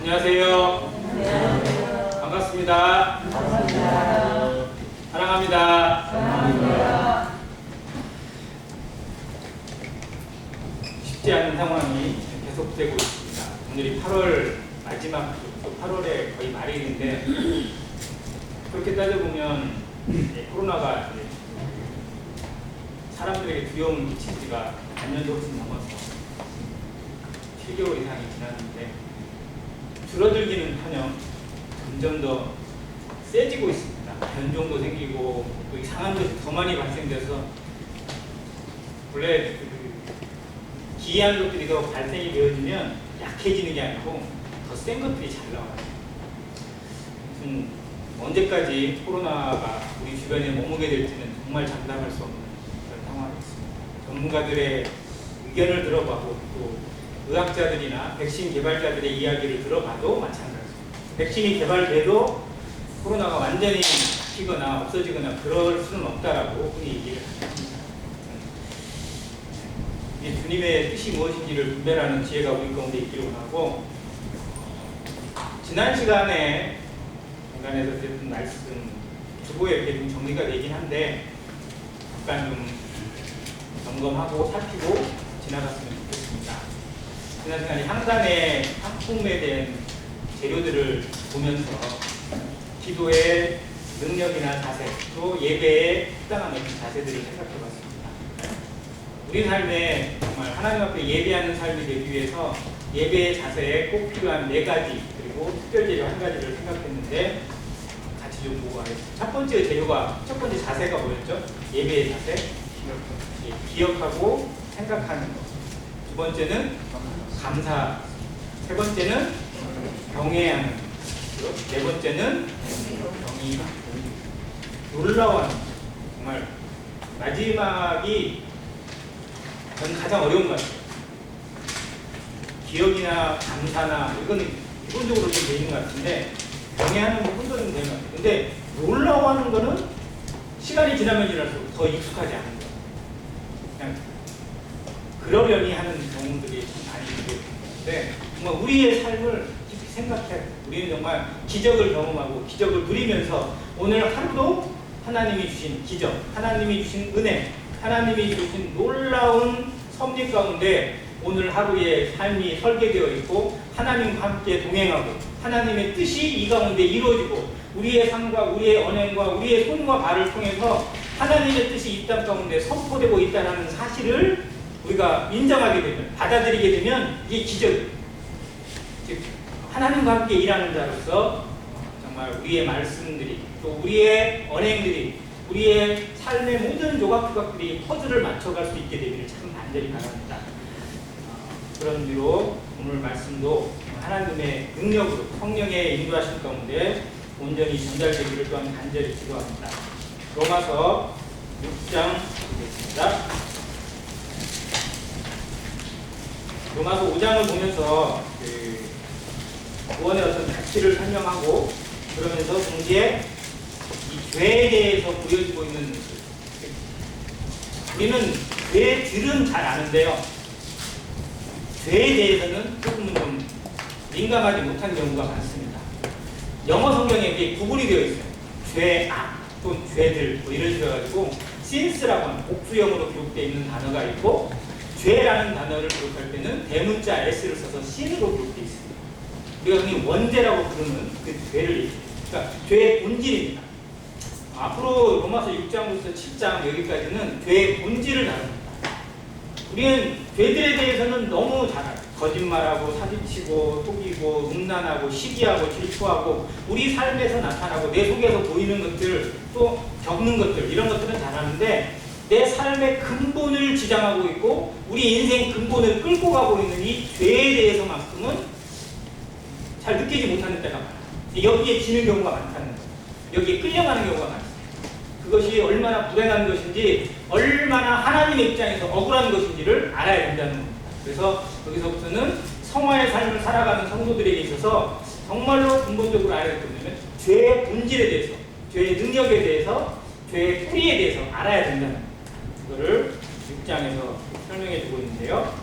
안녕하세요. 안녕하세요. 반갑습니다. 반갑습니다. 사랑합니다. 사랑합니다. 쉽지 않은 상황이 계속되고 있습니다. 오늘이 8월 마지막 주, 또 8월의 거의 말일인데 그렇게 따져보면 코로나가 사람들에게 두려움을 끼친 지가 반년도 훨씬 넘어서 7개월 이상이 지났는데 줄어들기는 커녕 점점 더 세지고 있습니다. 변종도 생기고 또 이상한 것이 더 많이 발생돼서 원래 기이한 것들이 더 발생이 되어지면 약해지는 게 아니고 더 센 것들이 잘 나와요. 언제까지 코로나가 우리 주변에 머무게 될지는 정말 장담할 수 없는 그런 상황이 있습니다. 전문가들의 의견을 들어봐도 또 의학자들이나 백신 개발자들의 이야기를 들어봐도 마찬가지입니다. 백신이 개발돼도 코로나가 완전히 잡히거나 없어지거나 그럴 수는 없다라고 흔히 얘기를 합니다. 주님의 뜻이 무엇인지를 분별하는 지혜가 우리 가운데 있기를 원하고, 지난 시간에 중간에서 드렸던 말씀 주보에 이렇게 좀 정리가 되긴 한데 잠깐 좀 점검하고 살피고 지나갔으면 좋겠습니다. 지난 시간에 향단의 상품에 대한 재료들을 보면서 기도의 능력이나 자세, 또 예배에 합당한 어떤 자세들을 생각해봤습니다. 우리 삶에 정말 하나님 앞에 예배하는 삶이 되기 위해서 예배의 자세에 꼭 필요한 4가지, 그리고 특별 재료 1가지를 생각했는데 같이 좀 보고 하겠습니다. 첫 번째 재료가, 첫 번째 자세가 뭐였죠? 예배의 자세, 기억하고 생각하는 것. 두 번째는 감사, 세 번째는 경외하는 것, 네 번째는 경의하는 것. 놀라운, 정말 마지막이 저는 가장 어려운 것 같아요. 기억이나 감사나 이거는 기본적으로 좀 되는 것 같은데 경외하는 거 혼자는 되는 것 같아요. 근데 놀라워하는 거는 시간이 지나면 지날수록 더 익숙하지 않은 거예요. 그냥 그러려니 하는 경우들이 좀 많이 있는데 정말 우리의 삶을 깊이 생각해 우리는 정말 기적을 경험하고 기적을 누리면서 오늘 하루도 하나님이 주신 기적, 하나님이 주신 은혜, 하나님이 주신 놀라운 섭리 가운데 오늘 하루의 삶이 설계되어 있고 하나님과 함께 동행하고 하나님의 뜻이 이 가운데 이루어지고 우리의 삶과 우리의 언행과 우리의 손과 발을 통해서 하나님의 뜻이 이 땅 가운데 선포되고 있다는 사실을 우리가 인정하게 되면, 받아들이게 되면 이게 기적이에요. 즉 하나님과 함께 일하는 자로서 정말 우리의 말씀들이 또 우리의 언행들이 우리의 삶의 모든 조각조각들이 퍼즐을 맞춰갈 수 있게 되기를 참 간절히 바랍니다. 그런 의미로 오늘 말씀도 하나님의 능력으로 성령의 인도하신 가운데 온전히 전달되기를 또한 간절히 기도합니다. 로마서 6장 보겠습니다. 로마서 5장을 보면서 구원의 어떤 가치를 설명하고 그러면서 동시에 이 죄에 대해서 보여지고 있는 우리는 죄들은 잘 아는데요. 죄에 대해서는 조금은 좀 민감하지 못한 경우가 많습니다. 영어 성경에 이게 구분이 되어 있어요. 죄, 악, 또는 죄들 뭐 이런 식으로 해가지고 sins라고 하는 복수형으로 기록되어 있는 단어가 있고 죄라는 단어를 기록할 때는 대문자 s를 써서 sin으로 기록되어 있습니다. 우리가 흔히 원죄라고 부르는 그 죄를 얘기해요. 그러니까 죄의 본질입니다. 앞으로 로마서 6장부터 7장 여기까지는 죄의 본질을 다룹니다. 우리는 죄들에 대해서는 너무 잘 알아요. 거짓말하고 사기치고 속이고 음란하고 시기하고 질투하고 우리 삶에서 나타나고 내 속에서 보이는 것들 또 겪는 것들 이런 것들은 잘 아는데 내 삶의 근본을 지장하고 있고 우리 인생 근본을 끌고 가고 있는 이 죄에 대해서만큼은 잘 느끼지 못하는 때가 많아요. 여기에 지는 경우가 많다는 거예요. 여기에 끌려가는 경우가 많습니다. 그것이 얼마나 불행한 것인지 얼마나 하나님의 입장에서 억울한 것인지를 알아야 된다는 겁니다. 그래서 여기서부터는 성화의 삶을 살아가는 성도들에게 있어서 정말로 근본적으로 알아야 될 것은 죄의 본질에 대해서, 죄의 능력에 대해서, 죄의 뿌리에 대해서 알아야 된다는 거예요. 그거를 6장에서 설명해 주고 있는데요.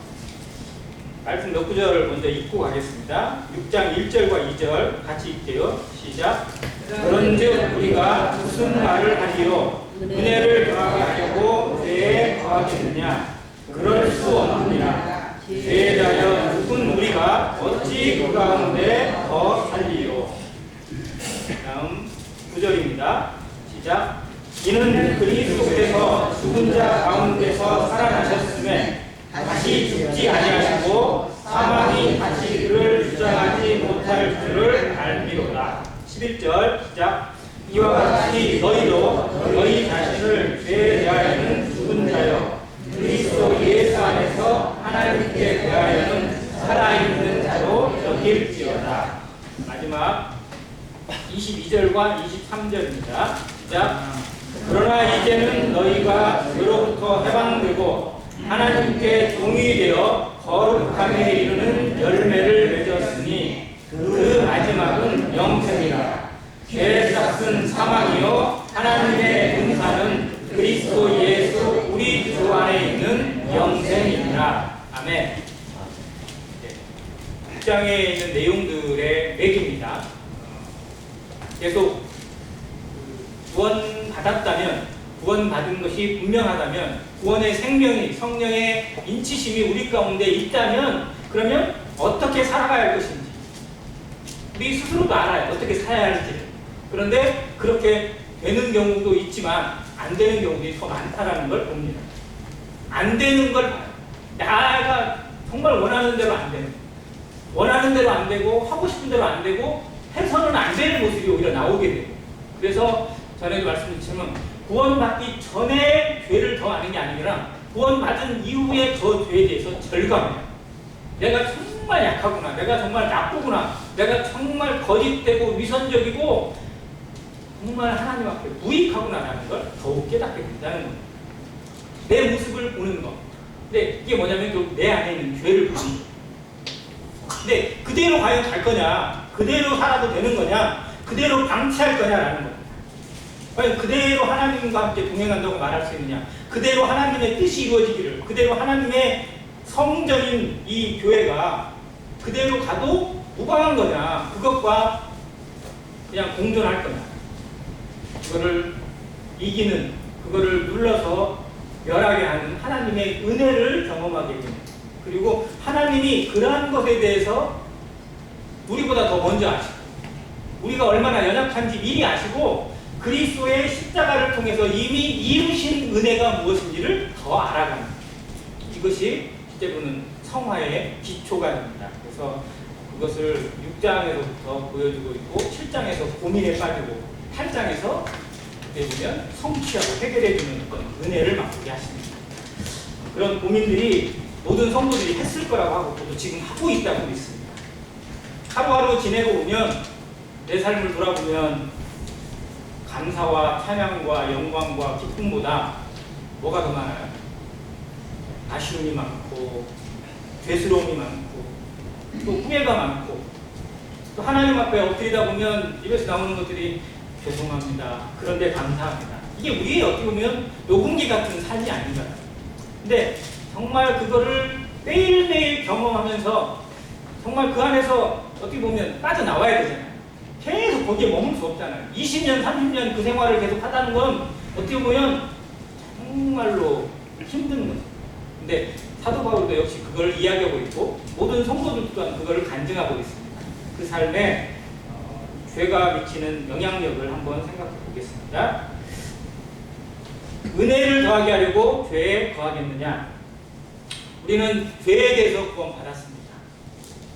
말씀 몇 구절 먼저 읽고 가겠습니다. 6장 1절과 2절 같이 읽게요. 시작. 그런즉 우리가 무슨 말을 하리요? 은혜를 더하게 하려고 죄에 더하겠느냐? 그럴 수 없느니라. 죄에 대하여 죽은 우리가 어찌 그 가운데 더 살리요? 다음 9절입니다. 시작. 이는 그리스도께서 죽은 자 가운데서 살아나셨음에 다시 죽지 아니하시고 사망이 다시 그를 주장하지 못할 줄을 알미로다. 11절 시작. 이와 같이 너희도 너희 자신을 죄에 대하여는 죽은 자요 그리스도 예수 안에서 하나님께 대하여는 살아있는 자로 여길지어다. 마지막 22절과 23절입니다. 시작. 그러나 이제는 너희가 그로부터 해방되고 하나님께 종이 되어 거룩함에 이르는 열매를 맺었으니 그 마지막은 영생이라. 죄의 싹은 사망이요 하나님의 은사는 그리스도 예수 우리 주 안에 있는 영생이니라. 아멘. 6장에 있는 내용들의 맥입니다. 계속 구원받았다면, 구원받은 것이 분명하다면, 구원의 생명이, 성령의 인치심이 우리 가운데 있다면, 그러면 어떻게 살아가야 할 것인지 우리 스스로도 알아요. 어떻게 살아야 할지. 그런데 그렇게 되는 경우도 있지만 안 되는 경우들이 더 많다라는 걸 봅니다. 안 되는 걸 봐요. 나가 정말 원하는 대로 안 되는, 원하는 대로 안 되고 하고 싶은 대로 안 되고 해서는 안 되는 모습이 오히려 나오게 되고. 그래서 전에도 말씀드렸지만 구원받기 전에 죄를 더 아는 게 아니라 구원받은 이후에 그 죄에 대해서 절감해요. 내가 정말 약하구나, 내가 정말 나쁘구나, 내가 정말 거짓되고 위선적이고 정말 하나님 앞에 무익하구나라는 걸 더욱 깨닫게 된다는 겁니다. 내 모습을 보는 것. 근데 이게 뭐냐면 결국 내 안에 있는 죄를 보는 거예요. 근데 그대로 과연 갈 거냐, 그대로 살아도 되는 거냐, 그대로 방치할 거냐라는 겁니다. 과연 그대로 하나님과 함께 동행한다고 말할 수 있느냐, 그대로 하나님의 뜻이 이루어지기를, 그대로 하나님의 성전인 이 교회가 그대로 가도 무방한 거냐, 그것과 그냥 공존할 거냐, 그거를 이기는, 그거를 눌러서 멸하게 하는 하나님의 은혜를 경험하게 됩니다. 그리고 하나님이 그러한 것에 대해서 우리보다 더 먼저 아시고, 우리가 얼마나 연약한지 미리 아시고, 그리스도의 십자가를 통해서 이미 이루신 은혜가 무엇인지를 더 알아가는, 이것이 실제로는 성화의 기초가 됩니다. 그래서 그것을 6장에서부터 보여주고 있고, 7장에서 고민에 빠지고, 8장에서 보면 성취하고 해결해주는 어떤 은혜를 맛보게 하십니다. 그런 고민들이 모든 성도들이 했을 거라고 하고, 저도 지금 하고 있다고 믿습니다. 하루하루 지내고 보면, 내 삶을 돌아보면 감사와 찬양과 영광과 기쁨보다 뭐가 더 많아요? 아쉬움이 많고, 죄스러움이 많고, 또 후회가 많고, 또 하나님 앞에 엎드리다 보면 입에서 나오는 것들이 죄송합니다, 그런데 감사합니다. 이게 우리의 어떻게 보면 녹음기 같은 삶이 아닌가요? 근데 정말 그거를 매일매일 경험하면서 정말 그 안에서 어떻게 보면 빠져나와야 되잖아요. 계속 거기에 머물 수 없잖아요. 20년, 30년 그 생활을 계속 하다는 건 어떻게 보면 정말로 힘든 거죠. 근데 사도 바울도 역시 그걸 이야기하고 있고, 모든 성도들 또한 그걸 간증하고 있습니다. 그 삶에 죄가 미치는 영향력을 한번 생각해 보겠습니다. 은혜를 더하게 하려고 죄에 거하겠느냐? 우리는 죄에 대해서 구원받았습니다.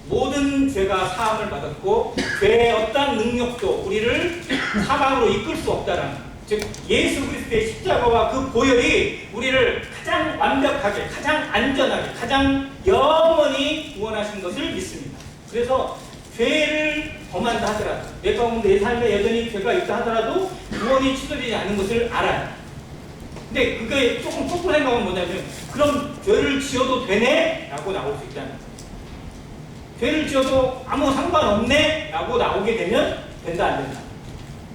모든 죄가 사함을 받았고, 죄의 어떤 능력도 우리를 사망으로 이끌 수 없다라는, 즉 예수 그리스도의 십자가와 그 보혈이 우리를 가장 완벽하게, 가장 안전하게, 가장 영원히 구원하신 것을 믿습니다. 그래서 죄를 범한다 하더라도, 내 가운데 내 삶에 여전히 죄가 있다 하더라도 구원이 취소되지 않는 것을 알아요. 근데 그게 조금 거꾸로 생각하면 뭐냐면, 그럼 죄를 지어도 되네? 라고 나올 수 있다는 거예요. 죄를 지어도 아무 상관없네? 라고 나오게 되면 된다, 안 된다?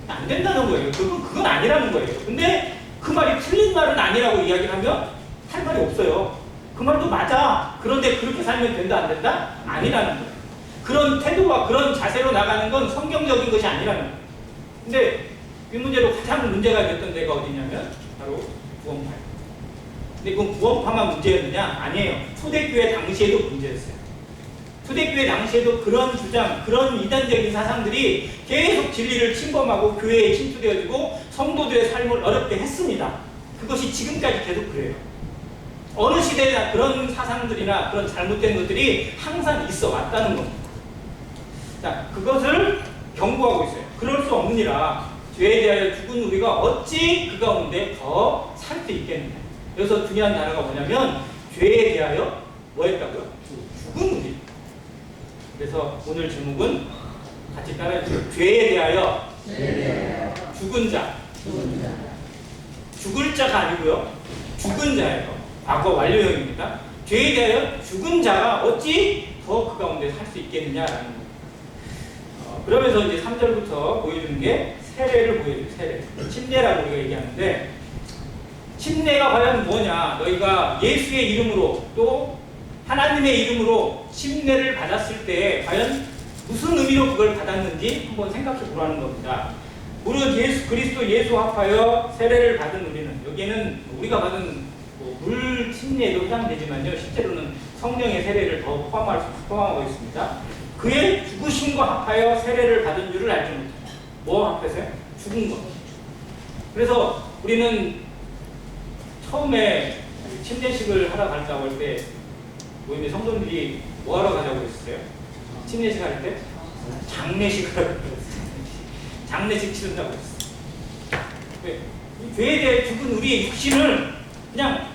안 된다는 거예요. 그건 아니라는 거예요. 근데 그 말이 틀린 말은 아니라고 이야기를 하면 할 말이 없어요. 그 그 말도 맞아. 그런데 그렇게 살면 된다 안 된다? 아니라는 거예요. 그런 태도와 그런 자세로 나가는 건 성경적인 것이 아니라는 거예요. 근데 이 문제로 가장 문제가 됐던 데가 어디냐면 바로 구원파예요. 근데 그건 구원파만 문제였느냐? 아니에요. 초대교회 당시에도 문제였어요. 초대교회 당시에도 그런 주장, 그런 이단적인 사상들이 계속 진리를 침범하고 교회에 침투되어지고 성도들의 삶을 어렵게 했습니다. 그것이 지금까지 계속 그래요. 어느 시대나 그런 사상들이나 그런 잘못된 것들이 항상 있어 왔다는 겁니다. 자, 그것을 경고하고 있어요. 그럴 수 없느니라 죄에 대하여 죽은 우리가 어찌 그 가운데 더 살 수 있겠느냐. 여기서 중요한 단어가 뭐냐면 죄에 대하여 뭐 했다고요? 죽은 우리. 그래서 오늘 제목은 같이 따라해주세요. 죄에 대하여 죽은 자. 죽을 자가 아니고요. 죽은 자예요. 과거 완료형입니다. 죄에 대하여 죽은 자가 어찌 더 그 가운데 살 수 있겠느냐라는 겁니다. 그러면서 이제 3절부터 보여주는 게 세례를 보여줘요. 세례. 침례라고 우리가 얘기하는데 침례가 과연 뭐냐? 너희가 예수의 이름으로 또 하나님의 이름으로 침례를 받았을 때 과연 무슨 의미로 그걸 받았는지 한번 생각해 보라는 겁니다. 무릇 예수 그리스도 예수 합하여 세례를 받은 우리는, 여기에는 우리가 받은 물 침례에도 해당되지만요, 실제로는 성령의 세례를 더 포함하고 있습니다. 그의 죽으심과 합하여 세례를 받은 줄을 알지 못한다. 뭐 합해서요? 죽은 것. 그래서 우리는 처음에 침례식을 하러 간다고 할 때 모임의 성도들이 뭐 하러 가자고 했어요? 침례식 할 때? 장례식 하라고 했어요. 장례식 치른다고 했어요. 죄에 대해 죽은 우리의 육신을 그냥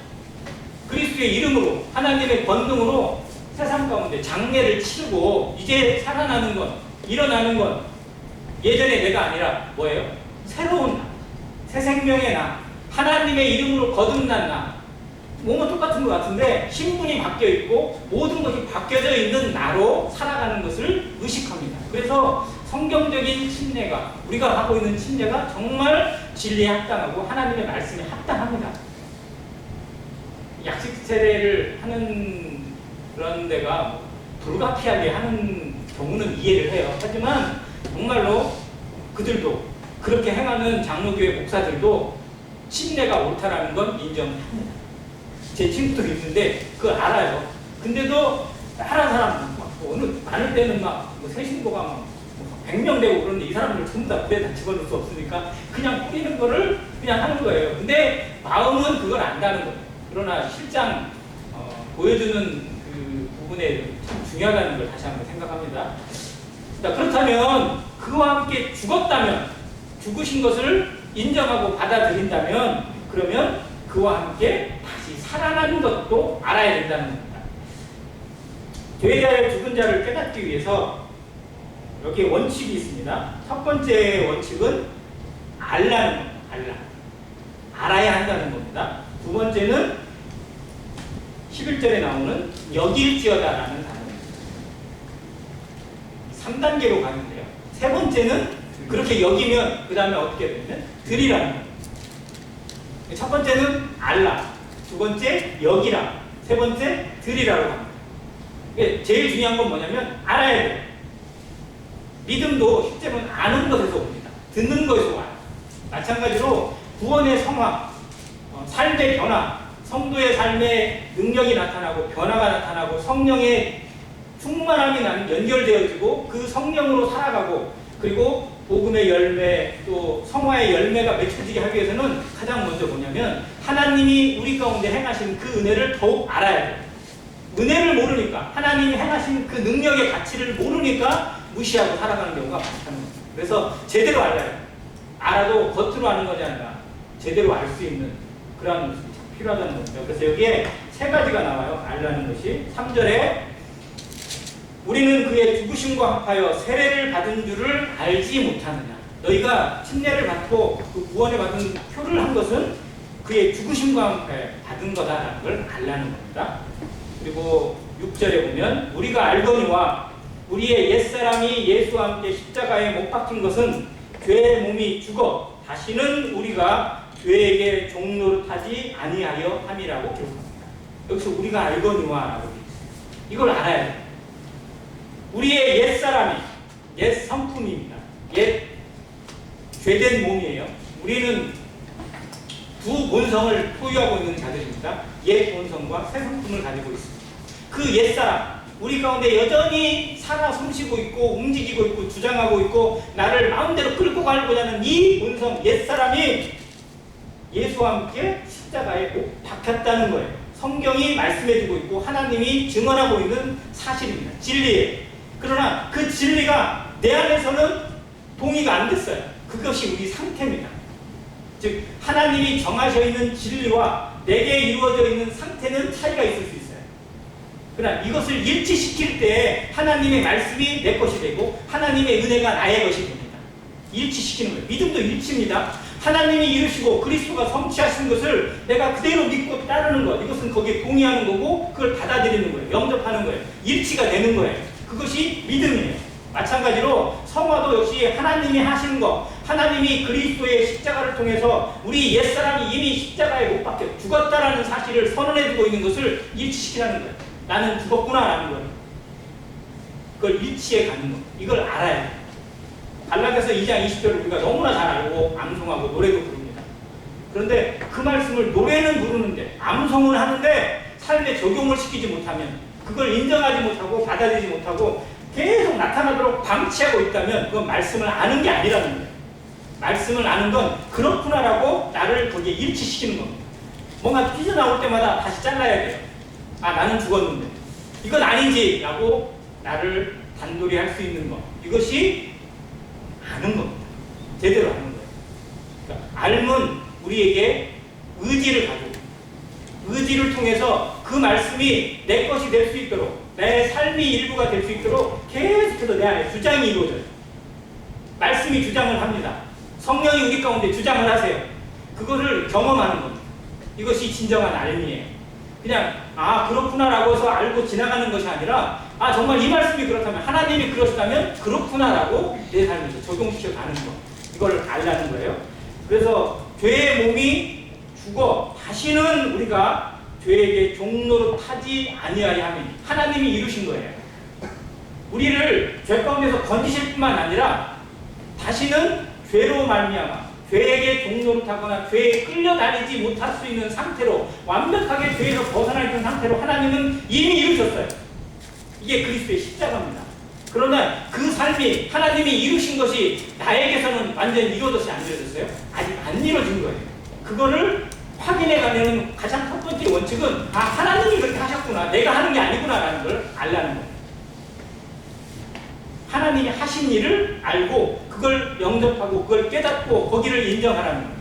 그리스도의 이름으로, 하나님의 권능으로 세상 가운데 장례를 치르고 이제 살아나는 것, 일어나는 것, 예전의 내가 아니라 뭐예요? 새로운 나, 새 생명의 나, 하나님의 이름으로 거듭난 나. 몸은 똑같은 것 같은데 신분이 바뀌어 있고 모든 것이 바뀌어져 있는 나로 살아가는 것을 의식합니다. 그래서 성경적인 침례가, 우리가 하고 있는 침례가 정말 진리에 합당하고 하나님의 말씀에 합당합니다. 약식 세례를 하는 그런 데가 불가피하게 하는 경우는 이해를 해요. 하지만 정말로 그들도, 그렇게 행하는 장로교회 목사들도 침례가 옳다라는 건 인정합니다. 제 친구도 있는데 그걸 알아요. 근데도 다른 사람 어느 많을 때는 뭐 새신도가 막 100명 되고 그런데 이 사람들 전부 다 물에 다 집어넣을 수 없으니까 그냥 뿌리는 거를 그냥 하는 거예요. 근데 마음은 그걸 안다는 거예요. 그러나 실장 보여주는 그 부분에 참 중요하다는 걸 다시 한번 생각합니다. 자, 그렇다면 그와 함께 죽었다면, 죽으신 것을 인정하고 받아들인다면, 그러면 그와 함께 다시 살아나는 것도 알아야 된다는 겁니다. 죄에 대하여 죽은 자를 깨닫기 위해서 여기에 원칙이 있습니다. 첫 번째 원칙은 알라는 겁니다. 알아야 한다는 겁니다. 두 번째는 11절에 나오는 여길지어다라는 단어입니다. 3단계로 가는데요. 세 번째는 그렇게 여기면 그 다음에 어떻게 되냐면 드리라는 겁니다. 첫 번째는 알라, 두 번째 여기라, 세 번째 드리라고 합니다. 제일 중요한 건 뭐냐면 알아야 돼요. 믿음도 실제로는 아는 것에서 옵니다. 듣는 것에서 와요. 마찬가지로 구원의 성화, 삶의 변화, 성도의 삶에 능력이 나타나고 변화가 나타나고 성령의 충만함이 연결되어지고 그 성령으로 살아가고, 그리고 복음의 열매 또 성화의 열매가 맺혀지게 하기 위해서는 가장 먼저 뭐냐면 하나님이 우리 가운데 행하신 그 은혜를 더욱 알아야 돼요. 은혜를 모르니까, 하나님이 행하신 그 능력의 가치를 모르니까 무시하고 살아가는 경우가 많다는 겁니다. 그래서 제대로 알아요. 알아도 겉으로 아는 것이 아니라 제대로 알 수 있는 그런 모습이 필요하다는 겁니다. 그래서 여기에 세 가지가 나와요. 알라는 것이. 3절에 우리는 그의 죽으심과 합하여 세례를 받은 줄을 알지 못하느냐. 너희가 침례를 받고 그 구원을 받은 표를 한 것은 그의 죽으심과 합하여 받은 거다라는 걸 알라는 겁니다. 그리고 6절에 보면 우리가 알거니와 우리의 옛사람이 예수와 함께 십자가에 못 박힌 것은 죄의 몸이 죽어 다시는 우리가 죄에게 종노릇하지 아니하여 함이라고 기록합니다. 여기서 우리가 알거니와 라고 되어 있어요. 이걸 알아야 돼요. 우리의 옛사람이 옛 성품입니다. 옛 죄된 몸이에요. 우리는 두 본성을 소유하고 있는 자들입니다. 옛 본성과 새 성품을 가지고 있습니다. 그 옛사람, 우리 가운데 여전히 살아 숨쉬고 있고 움직이고 있고 주장하고 있고 나를 마음대로 끌고 가려고 하는 이 본성, 옛사람이 예수와 함께 십자가에 못 박혔다는 거예요. 성경이 말씀해주고 있고 하나님이 증언하고 있는 사실입니다. 진리예요. 그러나 그 진리가 내 안에서는 동의가 안 됐어요. 그것이 우리 상태입니다. 즉 하나님이 정하셔 있는 진리와 내게 이루어져 있는 상태는 차이가 있을 수 있어요. 그러나 이것을 일치시킬 때 하나님의 말씀이 내 것이 되고 하나님의 은혜가 나의 것이 됩니다. 일치시키는 거예요. 믿음도 일치입니다. 하나님이 이루시고 그리스도가 성취하신 것을 내가 그대로 믿고 따르는 것, 이것은 거기에 동의하는 거고 그걸 받아들이는 거예요. 영접하는 거예요. 일치가 되는 거예요. 그것이 믿음이에요. 마찬가지로 성화도 역시 하나님이 하신 것, 하나님이 그리스도의 십자가를 통해서 우리 옛사람이 이미 십자가에 못 박혀 죽었다라는 사실을 선언해주고 있는 것을 일치시키라는 거예요. 나는 죽었구나라는 거예요. 그걸 일치해 가는 것, 이걸 알아야 돼요. 갈라디아서 2장 20절을 우리가 너무나 잘 알고 암송하고 노래도 부릅니다. 그런데 그 말씀을 노래는 부르는데 암송을 하는데 삶에 적용을 시키지 못하면, 그걸 인정하지 못하고 받아들이지 못하고 계속 나타나도록 방치하고 있다면 그건 말씀을 아는 게 아니라는 거예요. 말씀을 아는 건 그렇구나라고 나를 거기에 일치시키는 겁니다. 뭔가 삐져나올 때마다 다시 잘라야 돼요. 아, 나는 죽었는데 이건 아니지 라고 나를 단돌이 할 수 있는 것, 이것이 아는 겁니다. 제대로 아는 거예요. 그러니까 알면 우리에게 의지를 가지고 의지를 통해서 그 말씀이 내 것이 될 수 있도록, 내 삶의 일부가 될 수 있도록 계속해서 내 안에 주장이 이루어져요. 말씀이 주장을 합니다. 성령이 우리 가운데 주장을 하세요. 그거를 경험하는 겁니다. 이것이 진정한 알미예요. 그냥 아 그렇구나라고 해서 알고 지나가는 것이 아니라 아 정말 이 말씀이 그렇다면, 하나님이 그러시다면 그렇구나라고 내 삶에서 적용시켜 가는 것, 이걸 알라는 거예요. 그래서 죄의 몸이 죽어 다시는 우리가 죄에게 종로로 타지 아니하여 하니 하나님이 이루신 거예요. 우리를 죄 가운데서 건지실 뿐만 아니라 다시는 죄로 말미암아 죄에게 종로로 타거나 죄에 끌려다니지 못할 수 있는 상태로, 완벽하게 죄에서 벗어나 있는 상태로 하나님은 이미 이루셨어요. 이게 그리스도의 십자가입니다. 그러나 그 삶이 하나님이 이루신 것이 나에게서는 완전히 이루어졌어요? 안 이루어졌어요? 아직 안 이루어진 거예요. 그거를 확인해 가는 가장 첫 번째 원칙은 아 하나님이 그렇게 하셨구나, 내가 하는 게 아니구나라는 걸 알라는 거예요. 하나님이 하신 일을 알고 그걸 영접하고 그걸 깨닫고 거기를 인정하라는 거예요.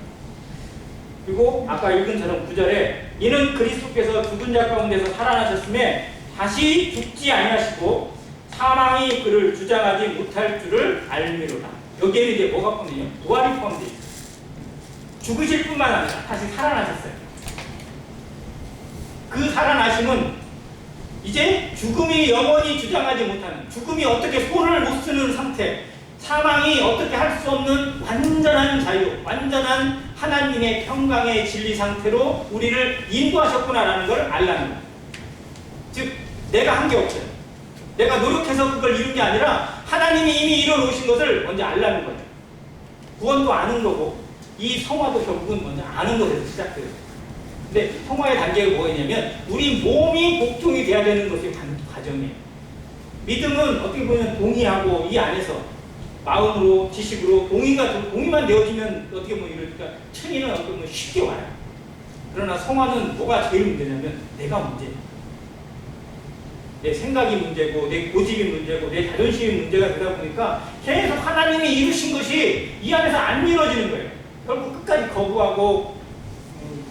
그리고 아까 읽은 저런 9절에 이는 그리스도께서 죽은 자 가운데서 살아나셨음에 다시 죽지 아니하시고 사망이 그를 주장하지 못할 줄을 알미로다. 여기에는 이제 뭐가 포함되냐? 부활이 포함되어 있어요. 죽으실 뿐만 아니라 다시 살아나셨어요. 그 살아나심은 이제 죽음이 영원히 주장하지 못하는, 죽음이 어떻게 손을 못 쓰는 상태, 사망이 어떻게 할 수 없는 완전한 자유, 완전한 하나님의 평강의 진리 상태로 우리를 인도하셨구나라는 걸 알라는 거예요. 즉 내가 한 게 없어요. 내가 노력해서 그걸 이룬 게 아니라 하나님이 이미 이뤄놓으신 것을 먼저 알라는 거예요. 구원도 아는 거고 이 성화도 결국은 먼저 아는 것에서 시작돼요. 근데 성화의 단계가 뭐냐면 우리 몸이 복종이 돼야 되는 것이 과정이에요. 믿음은 어떻게 보면 동의하고 이 안에서 마음으로 지식으로 동의만 되어지면 어떻게 보면 이러니까 천의는 어떻게 보면 쉽게 와요. 그러나 성화는 뭐가 제일 문제냐면 내가 문제예요. 내 생각이 문제고 내 고집이 문제고 내 자존심이 문제가 되다 보니까 계속 하나님이 이루신 것이 이 안에서 안 이루어지는 거예요. 결국 끝까지 거부하고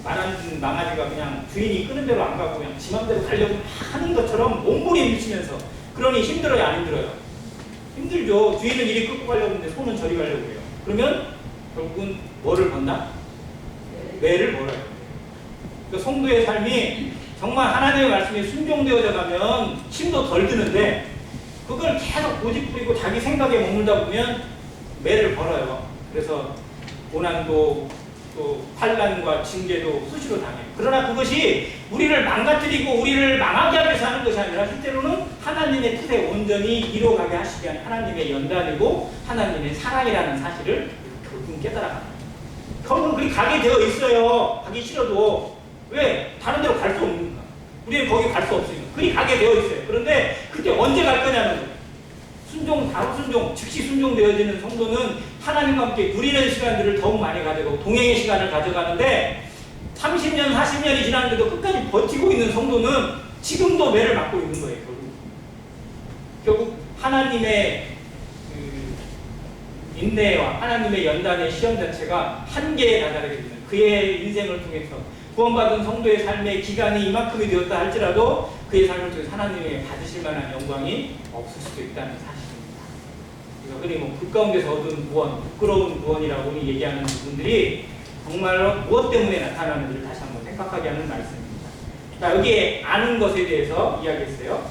말하는 망아지가 그냥 주인이 끄는 대로 안 가고 그냥 지 맘대로 가려고 하는 것처럼 몸부림치면서, 그러니 힘들어요 안 힘들어요? 힘들죠. 주인은 이리 끌고 가려고 하는데 손은 저리 가려고 해요. 그러면 결국은 뭐를 번다? 뇌를 벌어요. 그러니까 성도의 삶이 정말 하나님의 말씀에 순종되어져 가면 힘도 덜 드는데 그걸 계속 고집 부리고 자기 생각에 머물다 보면 매를 벌어요. 그래서 고난도 또 환난과 징계도 수시로 당해요. 그러나 그것이 우리를 망가뜨리고 우리를 망하게 하기 위해서 하는 것이 아니라 실제로는 하나님의 뜻에 온전히 이루어가게 하시기 위한 하나님의 연단이고 하나님의 사랑이라는 사실을 결국 깨달아갑니다. 결국은 그리 가게 되어 있어요. 가기 싫어도. 왜? 다른 데로 갈 수 없는가? 우리는 거기 갈 수 없으니까. 그리 가게 되어 있어요. 그런데 그때 언제 갈 거냐는 거예요. 순종, 바로 순종, 즉시 순종되어지는 성도는 하나님과 함께 누리는 시간들을 더욱 많이 가지고 동행의 시간을 가져가는데 30년, 40년이 지났는데도 끝까지 버티고 있는 성도는 지금도 매를 맞고 있는 거예요. 결국 하나님의 인내와 하나님의 연단의 시험 자체가 한계에 다다르게 되는 그의 인생을 통해서 구원받은 성도의 삶의 기간이 이만큼이 되었다 할지라도 그의 삶을 통해서 하나님의 받으실 만한 영광이 없을 수도 있다는 사실입니다. 그래서 흔히 그 가운데서 얻은 구원, 부끄러운 구원이라고 얘기하는 부분들이 정말로 무엇 때문에 나타나는지를 다시 한번 생각하게 하는 말씀입니다. 자, 여기에 아는 것에 대해서 이야기했어요.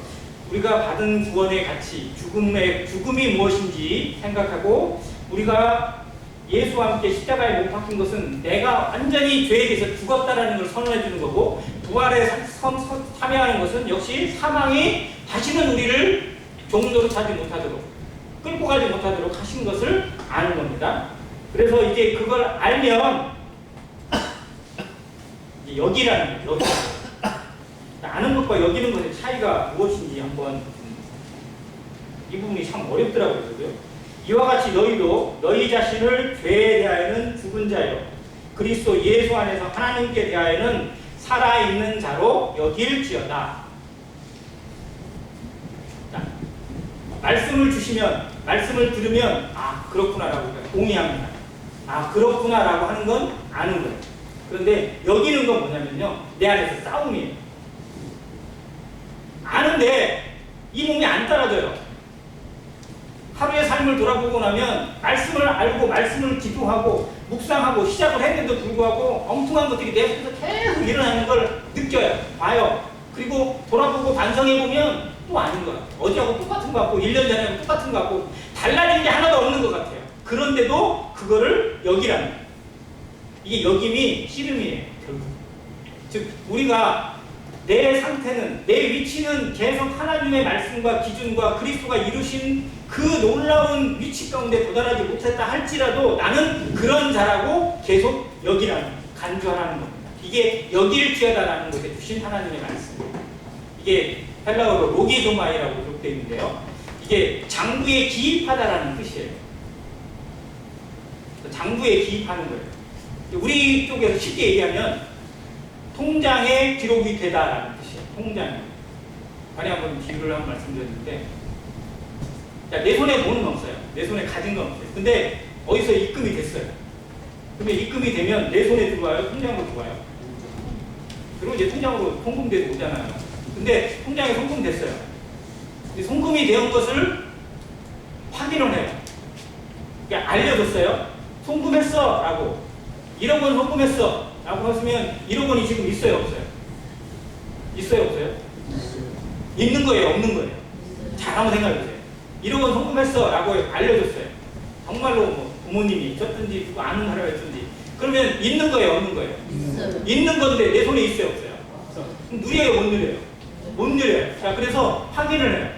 우리가 받은 구원의 가치, 죽음이 무엇인지 생각하고 우리가 예수와 함께 십자가에 못 박힌 것은 내가 완전히 죄에 대해서 죽었다라는 걸 선언해 주는 거고 부활에 참여하는 것은 역시 사망이 다시는 우리를 종노릇 하지 못하도록 끌고 가지 못하도록 하신 것을 아는 겁니다. 그래서 이제 그걸 알면 이제 여기라는 거예요. 아는 것과 여기는 것의 차이가 무엇인지 한번 이 부분이 참 어렵더라고요. 이와 같이 너희도 너희 자신을 죄에 대하여는 죽은 자요 그리스도 예수 안에서 하나님께 대하여는 살아있는 자로 여길지어다. 자, 말씀을 주시면 말씀을 들으면 아 그렇구나라고 동의합니다. 아 그렇구나라고 하는 건 아는 거예요. 그런데 여기는 건 뭐냐면요 내 안에서 싸움이에요. 아는데 이 몸이 안 따라져요. 하루의 삶을 돌아보고 나면 말씀을 알고 말씀을 기도하고 묵상하고 시작을 했는데도 불구하고 엉뚱한 것들이 내 속에서 계속 일어나는 걸 느껴요. 봐요. 그리고 돌아보고 반성해보면 또 아닌 것 같아요. 어제하고 똑같은 것 같고 1년 전하고 똑같은 것 같고 달라진 게 하나도 없는 것 같아요. 그런데도 그거를 여기라는 거예요. 이게 여김이 씨름이에요. 결국. 즉 우리가 내 상태는 내 위치는 계속 하나님의 말씀과 기준과 그리스도가 이루신 그 놀라운 위치 가운데 도달하지 못했다 할지라도 나는 그런 자라고 계속 여기라는 간주하라는 겁니다. 이게 여길지어다라는 것에 주신 하나님의 말씀입니다. 이게 헬라어로 로기조마이라고 기록되어 있는데요. 이게 장부에 기입하다라는 뜻이에요. 장부에 기입하는 거예요. 우리 쪽에서 쉽게 얘기하면 통장에 기록이 되다라는 뜻이에요. 통장에. 아니 한번 비유를 한번 말씀드렸는데 내 손에 돈은 없어요. 내 손에 가진 건 없어요. 근데 어디서 입금이 됐어요. 그러면 입금이 되면 내 손에 들어와요? 통장으로 들어와요? 그리고 이제 통장으로 송금돼서 오잖아요. 근데 통장에 송금됐어요. 근데 송금이 된 것을 확인을 해요. 그러니까 알려줬어요. 송금했어 라고 1억 원 송금했어 라고 하시면 1억 원이 지금 있어요 없어요? 있어요 없어요? 있는 거예요 없는 거예요? 잘 한번 생각해보세요. 1억 원 송금했어 라고 알려줬어요. 정말로 뭐 부모님이 있었든지 누구 아는 사람이 있었든지 그러면 있는 거예요 없는 거예요? 있는 건데 내 손에 있어요 없어요? 그럼 누려요 못 누려요? 못 누려요. 자 그래서 확인을 해요.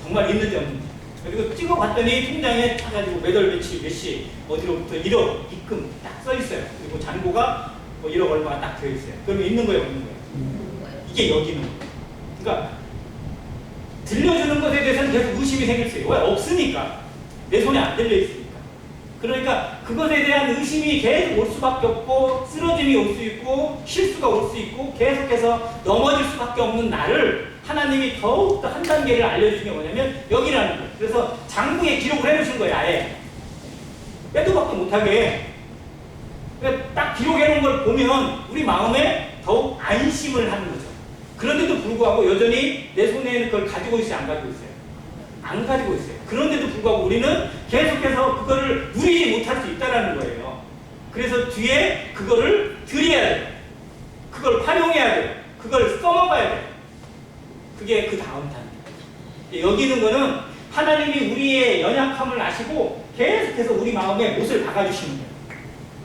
정말 있는지 없는지. 그리고 찍어봤더니 통장에 찾아가지고 매달 며칠 몇시 어디로부터 1억 입금 딱 써있어요. 그리고 잔고가 뭐 1억 얼마가 딱 되어있어요. 그러면 있는 거예요 없는 거예요? 이게 여기는 거예요. 그러니까 들려주는 것에 대해서는 계속 의심이 생길 수 있어요. 왜? 없으니까. 내 손에 안 들려있으니까. 그러니까 그것에 대한 의심이 계속 올 수밖에 없고 쓰러짐이 올 수 있고 실수가 올 수 있고 계속해서 넘어질 수밖에 없는 나를 하나님이 더욱더 한 단계를 알려주신 게 뭐냐면 여기라는 거예요. 그래서 장부에 기록을 해놓으신 거예요. 아예 빼도 박도 못하게. 그러니까 딱 기록해놓은 걸 보면 우리 마음에 더욱 안심을 하는 거죠. 그런데도 불구하고 여전히 내 손에는 그걸 가지고 있어요? 안 가지고 있어요? 안 가지고 있어요. 그런데도 불구하고 우리는 계속해서 그거를 누리지 못할 수 있다는 거예요. 그래서 뒤에 그거를 드려야 돼요. 그걸 활용해야 돼요. 그걸 써먹어야 돼요. 그게 그 다음 단계. 여기 있는 거는 하나님이 우리의 연약함을 아시고 계속해서 우리 마음에 못을 박아주시는 거예요.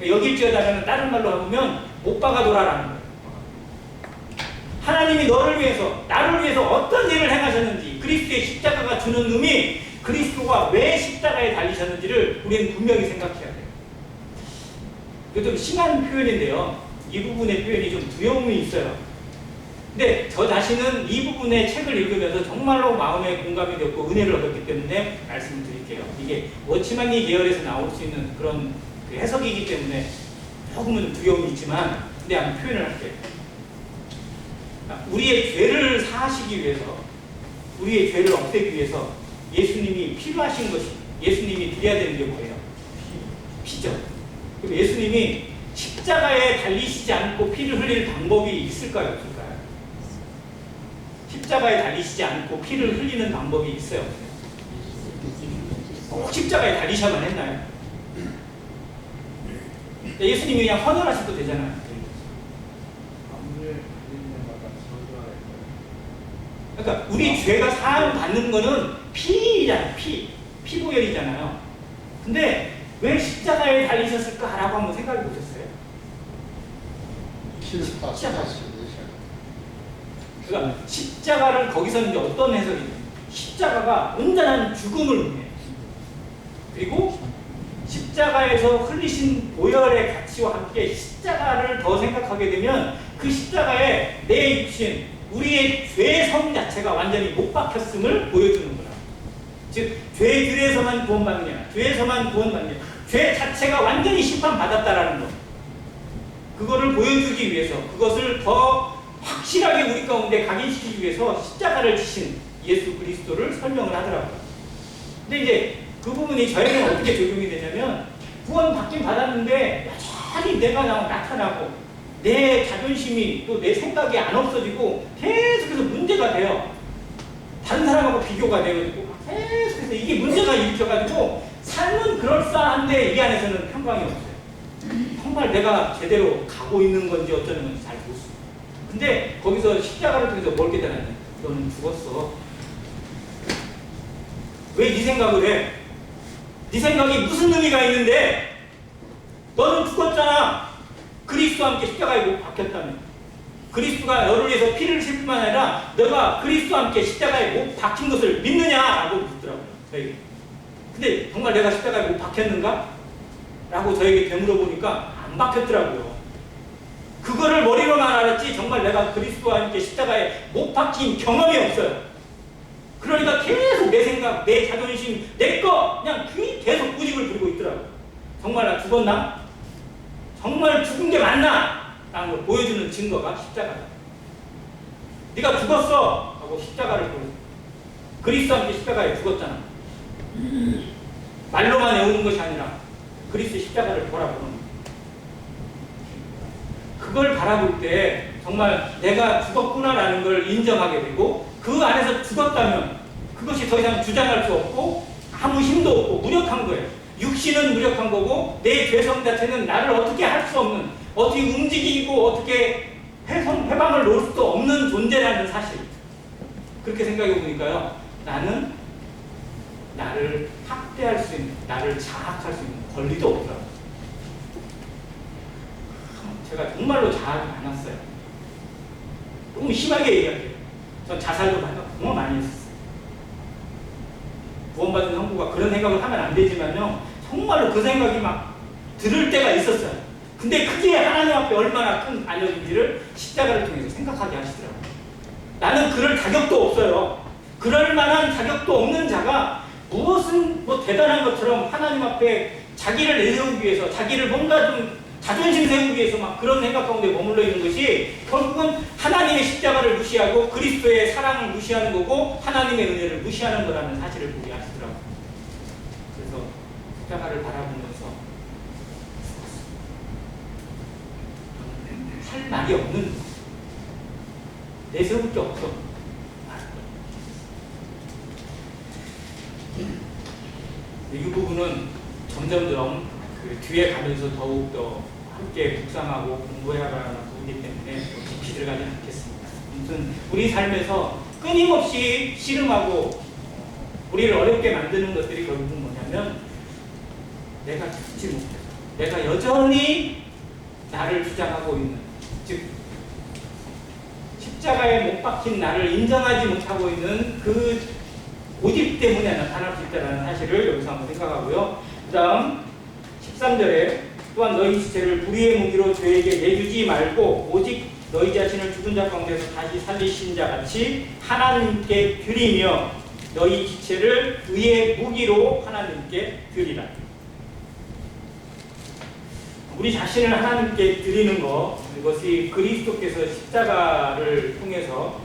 여길지어다라는 다른 말로 하면 못 박아둬라라는 거예요. 하나님이 너를 위해서, 나를 위해서 어떤 일을 행하셨는지, 그리스도의 십자가가 주는 의미, 그리스도가 왜 십자가에 달리셨는지를 우리는 분명히 생각해야 돼요. 이거 좀 심한 표현인데요. 이 부분의 표현이 좀 두려움이 있어요. 근데 저 자신은 이 부분의 책을 읽으면서 정말로 마음에 공감이 되었고 은혜를 얻었기 때문에 말씀을 드릴게요. 이게 워치만리 계열에서 나올 수 있는 그런 그 해석이기 때문에 조금은 두려움이 있지만, 근데 한번 표현을 할게요. 우리의 죄를 사하시기 위해서, 우리의 죄를 없애기 위해서 예수님이 필요하신 것이, 예수님이 드려야 되는 게 뭐예요? 피죠. 그럼 예수님이 십자가에 달리시지 않고 피를 흘릴 방법이 있을까요? 없을까요? 십자가에 달리시지 않고 피를 흘리는 방법이 있어요? 꼭 십자가에 달리셔야만 했나요? 예수님이 그냥 헌혈하셔도 되잖아요. 그러니까 우리 죄가 사함 받는 거는 피잖아요. 피보혈이잖아요. 근데 왜 십자가에 달리셨을까라고 한번 생각해 보셨어요? 그러니까 십자가를 거기서는 이제 어떤 해석이냐? 십자가가 온전한 죽음을 의미해요. 그리고 십자가에서 흘리신 보혈의 가치와 함께 십자가를 더 생각하게 되면 그 십자가에 내 육신, 우리의 죄성 자체가 완전히 못 박혔음을 보여주는 거라. 즉, 죄들에서만 구원받느냐, 죄에서만 구원받느냐, 죄 자체가 완전히 심판받았다라는 것. 그거를 보여주기 위해서, 그것을 더 확실하게 우리 가운데 각인시키기 위해서 십자가를 지신 예수 그리스도를 설명을 하더라고요. 근데 이제 그 부분이 저에게는 어떻게 적용이 되냐면, 구원 받긴 받았는데 여전히 내가 나타나고 내 자존심이 또 내 생각이 안 없어지고 계속해서 문제가 돼요. 다른 사람하고 비교가 되어지고 계속해서 이게 문제가 일으켜가지고 삶은 그럴싸한데 이 안에서는 평강이 없어요. 정말 내가 제대로 가고 있는 건지 어쩌는 건지 잘 모르겠어요. 근데 거기서 십자가를 통해서 뭘 깨달았냐? 너는 죽었어. 왜 네 생각을 해? 네 생각이 무슨 의미가 있는데? 너는 죽었잖아. 그리스도와 함께 십자가에 못 박혔다며. 그리스도가 너를 위해서 피를 흘릴 뿐만 아니라 너가 그리스도와 함께 십자가에 못 박힌 것을 믿느냐라고 묻더라고요. 저에게. 근데 정말 내가 십자가에 못 박혔는가? 라고 저에게 되물어보니까 안 박혔더라고요. 그거를 머리로만 알았지 정말 내가 그리스도와 함께 십자가에 못 박힌 경험이 없어요. 그러니까 계속 내 생각, 내 자존심, 내 거 그냥 계속 꾸집을 부리고 있더라고요. 정말 나 죽었나? 정말 죽은 게 맞나? 라는 걸 보여주는 증거가 십자가다. 네가 죽었어! 하고 십자가를 보여줘. 그리스도와 함께 십자가에 죽었잖아. 말로만 외우는 것이 아니라 그리스도의 십자가를 보라보는 거예요. 그걸 바라볼 때 정말 내가 죽었구나라는 걸 인정하게 되고, 그 안에서 죽었다면 그것이 더 이상 주장할 수 없고 아무 힘도 없고 무력한 거예요. 육신은 무력한 거고 내 죄성 자체는 나를 어떻게 할 수 없는, 어떻게 움직이고 어떻게 해방을 놓을 수도 없는 존재라는 사실. 그렇게 생각해 보니까요, 나는 나를 학대할 수 있는, 나를 자학할 수 있는 권리도 없더라고요. 제가 정말로 자학이 많았어요. 너무 심하게 얘기할게요. 전 자살도 정말 많이 했었어요. 구원받은 형부가 그런 생각을 하면 안 되지만요, 정말로 그 생각이 막 들을 때가 있었어요. 근데 그게 하나님 앞에 얼마나 큰 알려진지를 십자가를 통해서 생각하게 하시더라고요. 나는 그럴 자격도 없어요. 그럴 만한 자격도 없는 자가 무엇은 뭐 대단한 것처럼 하나님 앞에 자기를 내세우기 위해서, 자기를 뭔가 좀 자존심 세우기 위해서 막 그런 생각 가운데 머물러 있는 것이 결국은 하나님의 십자가를 무시하고 그리스도의 사랑을 무시하는 거고 하나님의 은혜를 무시하는 거라는 사실을 보게 하시더라고요. 그래서 십자가를 바라보면서 할 말이 없는, 내세울 게 없어. 이 부분은 점점점 그 뒤에 가면서 더욱더 함께 묵상하고 공부해야 하는 부분이기 때문에 깊이 들어가지 않겠습니다. 아무튼 우리 삶에서 끊임없이 씨름하고 우리를 어렵게 만드는 것들이 결국은 뭐냐면 내가 죽지 못해서, 내가 여전히 나를 주장하고 있는, 즉 십자가에 못 박힌 나를 인정하지 못하고 있는 그 고집 때문에 나타날 수 있다는 사실을 여기서 한번 생각하고요. 그 다음 13절에 또한 너희 지체를 불의의 무기로 죄에게 내주지 말고 오직 너희 자신을 죽은 자 가운데서 다시 살리신 자 같이 하나님께 드리며 너희 지체를 의의 무기로 하나님께 드리라. 우리 자신을 하나님께 드리는 것, 이것이 그리스도께서 십자가를 통해서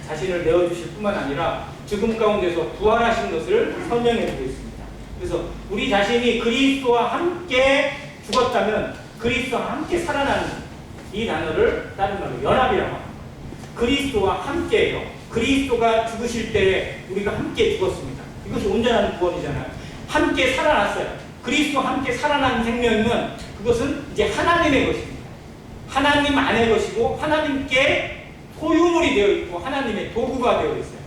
자신을 내어주실 뿐만 아니라 죽음 가운데서 부활하신 것을 설명해 주고 있습니다. 그래서 우리 자신이 그리스도와 함께 죽었다면 그리스도와 함께 살아나는 이 단어를 다른 말로 연합이라고 합니다. 그리스도와 함께예요. 그리스도가 죽으실 때 우리가 함께 죽었습니다. 이것이 온전한 구원이잖아요. 함께 살아났어요. 그리스도와 함께 살아난 생명이면 그것은 이제 하나님의 것입니다. 하나님 안의 것이고 하나님께 소유물이 되어 있고 하나님의 도구가 되어 있어요.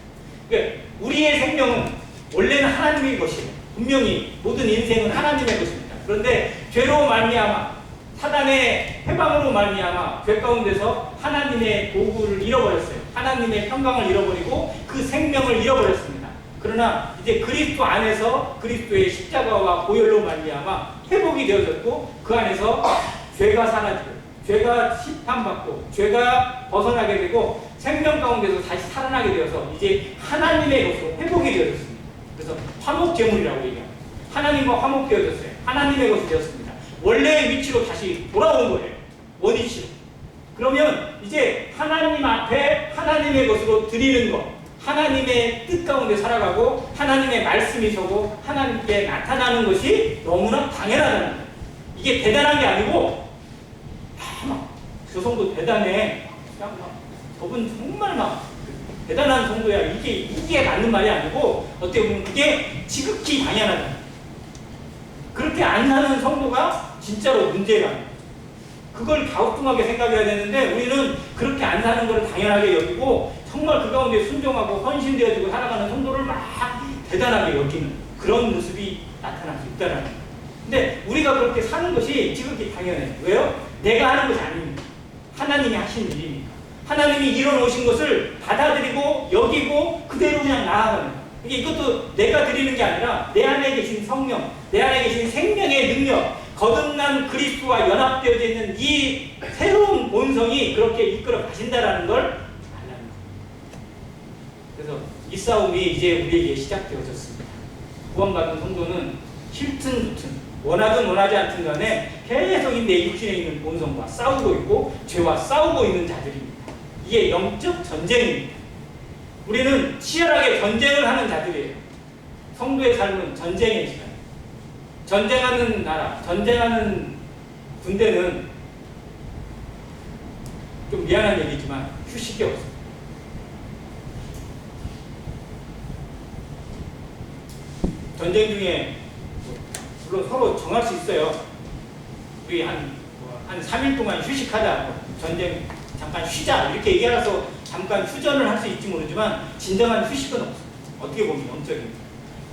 그러니까 우리의 생명은 원래는 하나님의 것이에요. 분명히 모든 인생은 하나님의 것입니다. 그런데 죄로 말미암아 사단의 해방으로 말미암아 죄 가운데서 하나님의 도구를 잃어버렸어요. 하나님의 평강을 잃어버리고 그 생명을 잃어버렸습니다. 그러나 이제 그리스도 안에서 그리스도의 십자가와 보혈로 말미암아 회복이 되어졌고 그 안에서 죄가 사라지고 죄가 심판받고 죄가 벗어나게 되고 생명 가운데서 다시 살아나게 되어서 이제 하나님의 것으로 회복이 되어졌습니다. 그래서 화목제물이라고 얘기합니다. 하나님과 화목되어졌어요. 하나님의 것이 되었습니다. 원래의 위치로 다시 돌아온 거예요. 원위치로. 그러면 이제 하나님 앞에 하나님의 것으로 드리는 것, 하나님의 뜻 가운데 살아가고 하나님의 말씀이 서고 하나님께 나타나는 것이 너무나 당연하다는 거예요. 이게 대단한 게 아니고 저 성도 대단해. 저분 정말 대단한 성도야. 이게 맞는 말이 아니고 어떻게 보면 그게 지극히 당연하다. 그렇게 안 사는 성도가 진짜로 문제가 아니에요. 그걸 갸우뚱하게 생각해야 되는데 우리는 그렇게 안 사는 걸 당연하게 여기고 정말 그 가운데 순종하고 헌신되어지고 살아가는 성도를 막 대단하게 여기는 그런 모습이 나타날 수 있다는 거예요. 근데 우리가 그렇게 사는 것이 지극히 당연해요. 왜요? 내가 하는 것이 아닙니다. 하나님이 하신 일이니까. 하나님이 이뤄놓으신 것을 받아들이고 여기고 그대로 그냥 나아가는 거예요. 이것도 내가 드리는 게 아니라 내 안에 계신 성령, 내 안에 계신 생명의 능력, 거듭난 그리스도와 연합되어져 있는 이 새로운 본성이 그렇게 이끌어 가신다라는 걸 알라는 거예요. 그래서 이 싸움이 이제 우리에게 시작되어졌습니다. 구원받은 성도는 싫든 좋든 원하든 원하지 않든 간에 계속 내 육신에 있는 본성과 싸우고 있고 죄와 싸우고 있는 자들입니다. 이게 영적 전쟁입니다. 우리는 치열하게 전쟁을 하는 자들이에요. 성도의 삶은 전쟁의 시간. 전쟁하는 나라, 전쟁하는 군대는 좀 미안한 얘기지만 휴식이 없어요. 전쟁 중에 물론 서로 정할 수 있어요. 우리 한 3일 동안 휴식하자. 전쟁 잠깐 쉬자. 이렇게 얘기해서 잠깐 휴전을 할 수 있지 모르지만 진정한 휴식은 없어요. 어떻게 보면 영적입니다.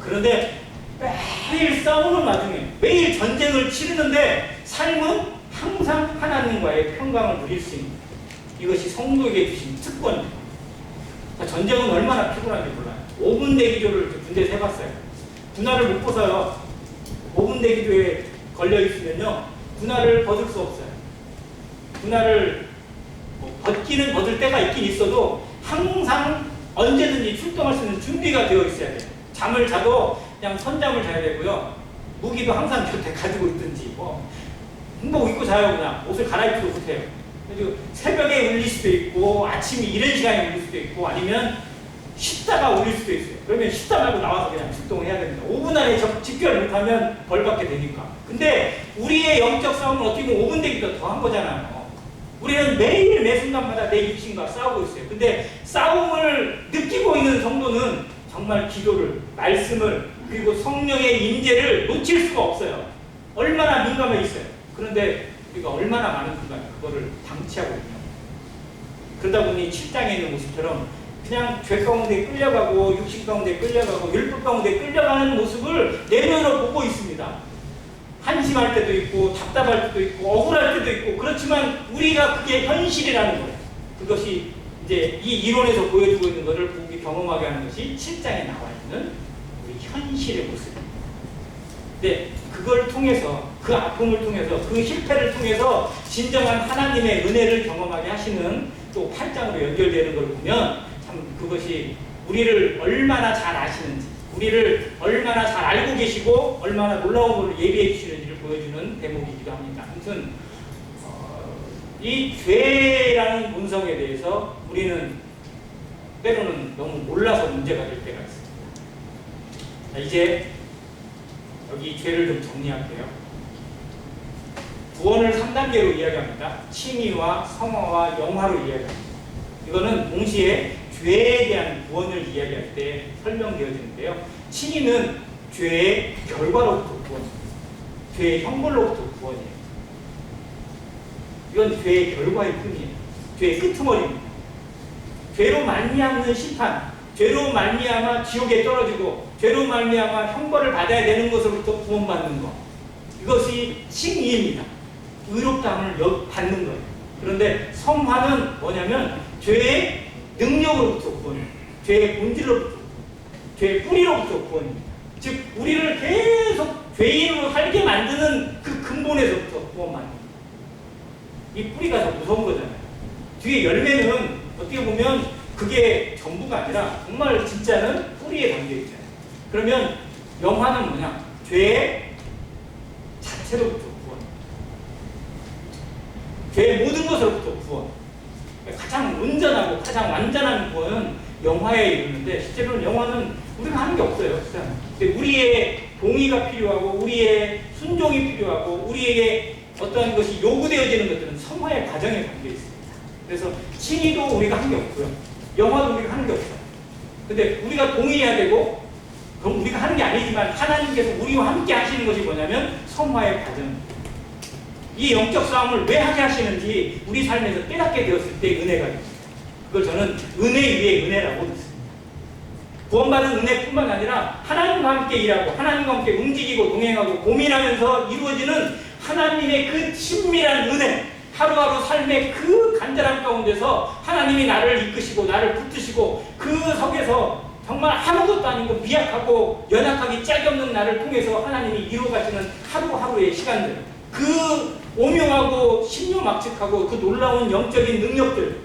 그런데 매일 싸우는 와중에 매일 전쟁을 치르는데 삶은 항상 하나님과의 평강을 누릴 수 있는 이것이 성도에게 주신 특권입니다. 전쟁은 얼마나 피곤한지 몰라요. 5분 대기조를 군대에서 해봤어요. 군화를 못 벗어요. 5분 대기조에 걸려있으면요 군화를 벗을 수 없어요. 군화를 벗기는 벗을 때가 있긴 있어도 항상 언제든지 출동할 수 있는 준비가 되어 있어야 돼요. 잠을 자도 그냥 선잠을 자야 되고요. 무기도 항상 곁에 가지고 있든지 군복 입고 자요. 그냥 옷을 갈아입지도 못해요. 그리고 새벽에 울릴 수도 있고 아침이 이른 시간에 울릴 수도 있고 아니면 쉬다가 울릴 수도 있어요. 그러면 쉬다 말고 나와서 그냥 출동을 해야 됩니다. 5분 안에 집결 못하면 벌받게 되니까. 근데 우리의 영적 싸움은 어떻게 보면 5분 되기도 더한 거잖아요. 우리는 매일 매 순간마다 내 육신과 싸우고 있어요. 근데 싸움을 느끼고 있는 성도는 정말 기도를, 말씀을, 그리고 성령의 임재를 놓칠 수가 없어요. 얼마나 민감해 있어요. 그런데 우리가 얼마나 많은 순간 그거를 방치하고 있냐. 그러다 보니 7장에 있는 모습처럼 그냥 죄 가운데 끌려가고 육신 가운데 끌려가고 율법 가운데 끌려가는 모습을 내면으로 보고 있습니다. 한심할 때도 있고 답답할 때도 있고 억울할 때도 있고 그렇지만 우리가 그게 현실이라는 거예요. 그것이 이제 이 이론에서 보여주고 있는 것을 보기 경험하게 하는 것이 7장에 나와 있는 우리 현실의 모습입니다. 근데 그걸 통해서 그 아픔을 통해서 그 실패를 통해서 진정한 하나님의 은혜를 경험하게 하시는 또 8장으로 연결되는 걸 보면 참 그것이 우리를 얼마나 잘 아시는지 우리를 얼마나 잘 알고 계시고 얼마나 놀라운 것을 예비해 주시는지를 보여주는 대목이기도 합니다. 아무튼 이 죄라는 본성에 대해서 우리는 때로는 너무 몰라서 문제가 될 때가 있습니다. 자, 이제 여기 죄를 좀 정리할게요. 구원을 3단계로 이야기합니다. 칭의와 성화와 영화로 이야기합니다. 이거는 동시에 죄에 대한 구원을 이야기할 때 설명되어지는데요. 칭의는 죄의 결과로부터 구원입니다. 죄의 형벌로부터 구원이에요. 이건 죄의 결과일 뿐이에요. 죄의 끄트머리입니다. 죄로 말미암는 심판, 죄로 말미암아 지옥에 떨어지고 죄로 말미암아 형벌을 받아야 되는 것으로부터 구원받는 것. 이것이 칭의입니다. 의롭다함을 받는 거예요. 그런데 성화는 뭐냐면 죄의 능력으로부터 구원이에요. 죄의 본질로부터, 죄의 뿌리로부터 구원입니다. 즉 우리를 계속 죄인으로 살게 만드는 그 근본에서부터 구원받는 거예요. 이 뿌리가 더 무서운 거잖아요. 뒤에 열매는 어떻게 보면 그게 전부가 아니라 정말 진짜는 뿌리에 담겨 있잖아요. 그러면 영화는 뭐냐? 죄의 자체로부터 구원. 죄의 모든 것으로부터 구원. 가장 온전하고 가장 완전한 구원은 영화에 이르는데 실제로는 영화는 우리가 하는 게 없어요. 근데 우리의 동의가 필요하고 우리의 순종이 필요하고 우리에게 어떠한 것이 요구되어지는 것들은 성화의 과정에 담겨 있습니다. 그래서 칭의도 우리가 한 게 없고요. 영화도 우리가 하는 게 없어요. 근데 우리가 동의해야 되고 그럼 우리가 하는 게 아니지만 하나님께서 우리와 함께 하시는 것이 뭐냐면 성화의 과정입니다. 이 영적 싸움을 왜 하게 하시는지 우리 삶에서 깨닫게 되었을 때 은혜가 됩니다. 그걸 저는 은혜 위에 은혜라고 믿습니다. 구원받은 은혜뿐만 아니라 하나님과 함께 일하고 하나님과 함께 움직이고 동행하고 고민하면서 이루어지는 하나님의 그 친밀한 은혜, 하루하루 삶의 그 간절함 가운데서 하나님이 나를 이끄시고 나를 붙드시고 그 석에서 정말 아무것도 아니고 미약하고 연약하기 짝이 없는 나를 통해서 하나님이 이루어가시는 하루하루의 시간들, 그 오묘하고 신묘막측하고 그 놀라운 영적인 능력들,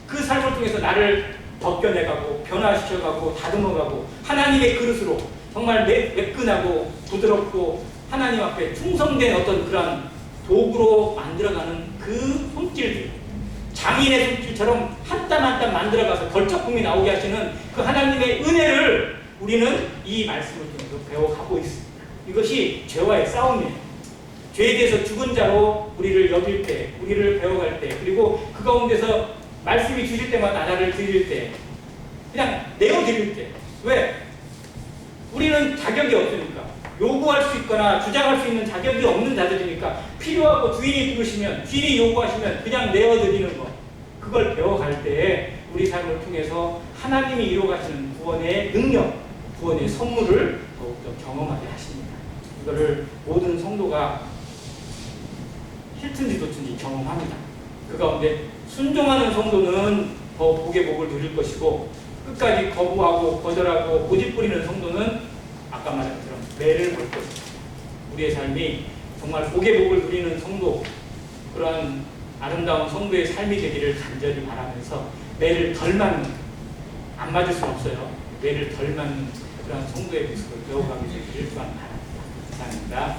그 삶을 통해서 나를 벗겨내가고 변화시켜가고 다듬어가고 하나님의 그릇으로 정말 매끈하고 부드럽고 하나님 앞에 충성된 어떤 그런 도구로 만들어가는 그 손길들, 장인의 손길처럼 한 땀 한 땀 만들어가서 걸작품이 나오게 하시는 그 하나님의 은혜를 우리는 이 말씀을 통해서 배워가고 있습니다. 이것이 죄와의 싸움이에요. 죄에 대해서 죽은 자로 우리를 여길 때, 우리를 배워갈 때, 그리고 그 가운데서 말씀이 주실 때마다 나를 드릴 때, 그냥 내어드릴 때. 왜? 우리는 자격이 없으니까. 요구할 수 있거나 주장할 수 있는 자격이 없는 자들이니까 필요하고 주인이 부르시면, 주인이 요구하시면 그냥 내어드리는 것. 그걸 배워갈 때 우리 삶을 통해서 하나님이 이루어가시는 구원의 능력, 구원의 선물을 더욱더 경험하게 하십니다. 이거를 모든 성도가 힐튼지 도튼지 경험합니다. 그 가운데 순종하는 성도는 더 복의 복을 누릴 것이고 끝까지 거부하고 거절하고 고집 부리는 성도는 아까 말한 것처럼 매를 볼 것입니다. 우리의 삶이 정말 복의 복을 누리는 성도, 그러한 아름다운 성도의 삶이 되기를 간절히 바라면서 매를 덜 맞는, 안 맞을 수는 없어요. 매를 덜 맞는 그러한 성도의 모습을 배워가게 되기를 바랍니다. 감사합니다.